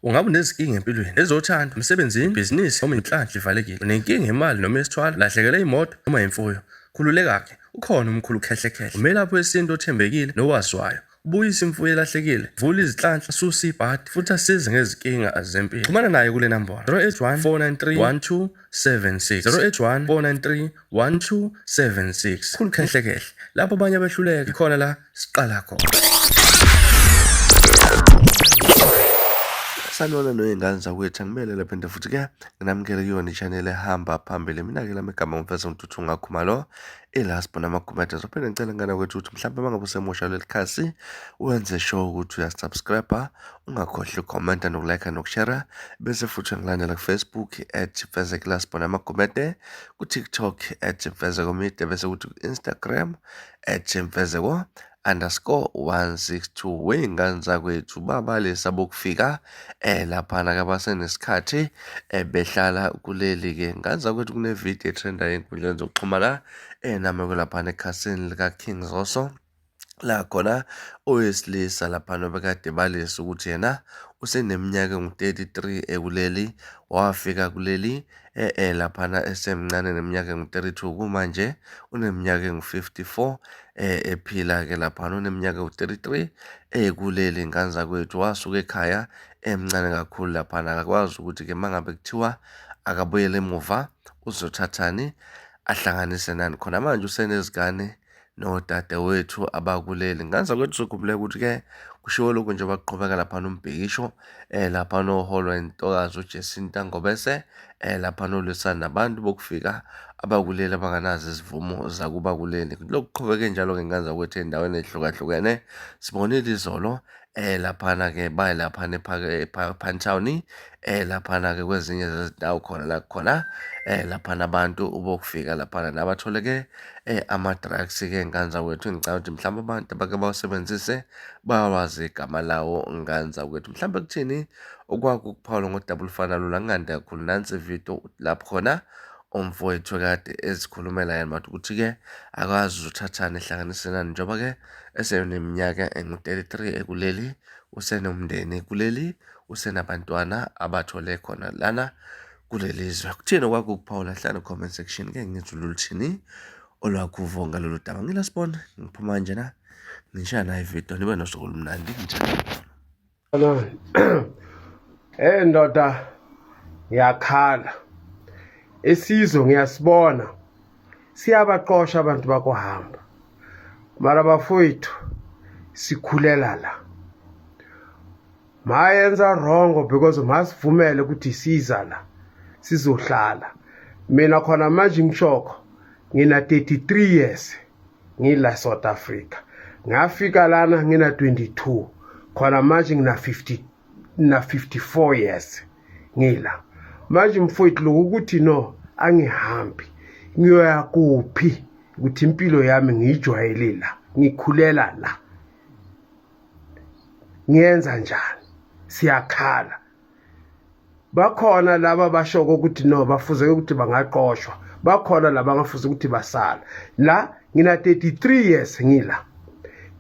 Ungabe unezinkinga empilweni ezothanda, emsebenzini, ibhizinisi noma inhlanhla ivalekile, unenkinga imali noma esithwala, lahlekelwe imoto noma imfuyo, khululeka-ke, ukhona umkhulu ukhehlekhehle, umelaphi wesintu othembekile nowaziwayo. Ubuyisa imfuyo elahlekile, vula izinhlanhla, asusa ibhadi, futhi asize ngezinkinga zempilo. Xhumana naye kule nambolo 081 493 1276 081 493 1276. Khulu khehlekhehle, lapho abanye behluleka, ikhona la siqala khona. Sanibona noyingane zakwethu, angimele lapha nto futhi-ke nginamukele kuyona i-channel ehamba phambili. Mina-ke lami igama ngimfeza Mthuthu Ngakhumalo ila sibona amakhumete. Zophinde ngicela ngana kwethu ukuthi mhlawumbe mangabe usemusha leli khasi wenze sure ukuthi uyasubscribe, ungakhohlwa ukhomenta nokulike nokushare, bese futhi ngilandela ku-Facebook @Mfezeko sibona amakhumete, ku-TikTok @Mfezeko, bese kuthi ku-Instagram @Mfezeko_162. Wey'ngane zakwethu babalisa bokufika laphana ke basenesikhathi behlala kuleli-ke ngane zakwethu kunevidiyo etrendayo ey'nkundleni zokuxhumana nami laphana ekhasini lika-King Zoso, la khona owesilisa laphana obekade balisa ukuthi yena useneminyaka engu-33 kuleli, wafika kuleli laphana esemncane neminyaka engu-32, kumanje uneminyaka engu-54 ephila-ke laphana, uneminyaka engu-33 kuleli ngane zakwethu. Wasuka ekhaya emncane kakhulu laphana, akakwazi ukuthi-ke mangabe kuthiwa akabuyele emuva uzothathani ahlanganise nani. Khona manje usenezingane nodadewethu abakuleli ngane zakwethu. Sokhumbuleka ukuthi-ke kushiwo lokhu nje baqhubeka laphana umbhikisho laphana oholwa intokazi uJacinta Ngobese laphana olwisana nabantu bokufika abakuleli abanganazo izivumo zakuba kuleli. Lokhu kuqhubeke njalo-ke ngane zakwethu ey'ndaweni ey'hlukahlukene. Sibonile izolo laphana-ke bayelaphana ePantown laphana-ke kwezinye zezindawo khona la khona laphana abantu ubokufika laphana nabathole-ke ama-drugs-ke ngane zakwethu. Ngicabanga ukuthi mhlawumbe abantu abake bawasebenzise bayawazi igama lawo ngane zakwethu. Mhlawumbe kuthini okwakukuphawula ngo-double fana lula ngande kakhulu. Nansi ividiyo lapho khona umfowethu kade ezikhulumela yena mathi ukuthi-ke akwazi uthathane ehlanganise nani njengoba-ke eseneminyaka engu-33 kuleli, usenomndeni kuleli, usenabantwana abathole khona lana kuleli zwe. Kuthini okwakukuphawula? Hlala comment section-ke ngithi luthini olwakhuvo ngalolu daba. Ngilasibona ngiphuma nje na ngishaya nayo ividiyo, nibe nosuku olumnandi njalo. Ndoda, ngiyakhala. Isizwe ngiyasibona siyabaqosha abantu bakuhamba, mara bafowethu sikhulela la. Mayenza wrong because masivumele ukuthi siza la sizohlala. Mina khona manje ngishoko ngina 33 years ngila South Africa. Ngafika lana ngina 22, khona manje ngina 54 years ngila. Manje mfowethu lokhu ukuthi no angihambi ngiyoya kuphi ukuthi impilo yami ngiyijwayele la, ngikhulela la, ngiyenza njani? Siyakhala. Bakhona laba bashoko ukuthi no bafuze ukuthi bangaqoshwa, bakhona laba ngafuze ukuthi basala la. Ngina 33 years ngila,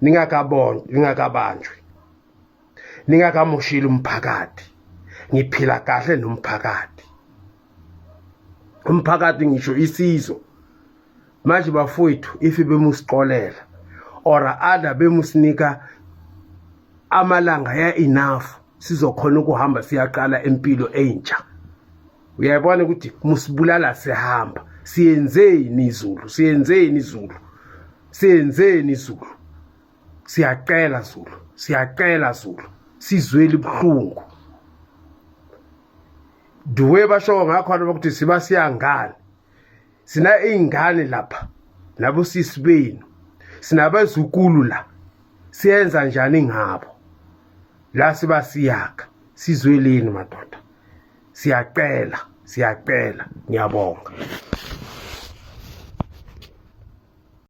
ningakabanjwe, ningakamoshile umphakathi, ngiphila kahle nomphakathi, umphakathi ngisho isizwe. Manje bafowethu ifi bemusixolela or ada bemusinika amalanga ya enough sizokhona ukuhamba siyaqala empilo entsha. Uyayibona ukuthi musibulala sihamba. Siyenzeni izulu, siyenzeni izulu, siyenzeni izulu. Siyacela Zulu, siyacela Zulu, sizweli buhlungu. Duwe basho ngakhona ukuthi siba siyangane. Sina ingane lapha nabo sisibeni, sinabazukulu la, siyenza njani ngabo la siba siyaka? Sizweleni madoda, siyacela, ngiyabonga.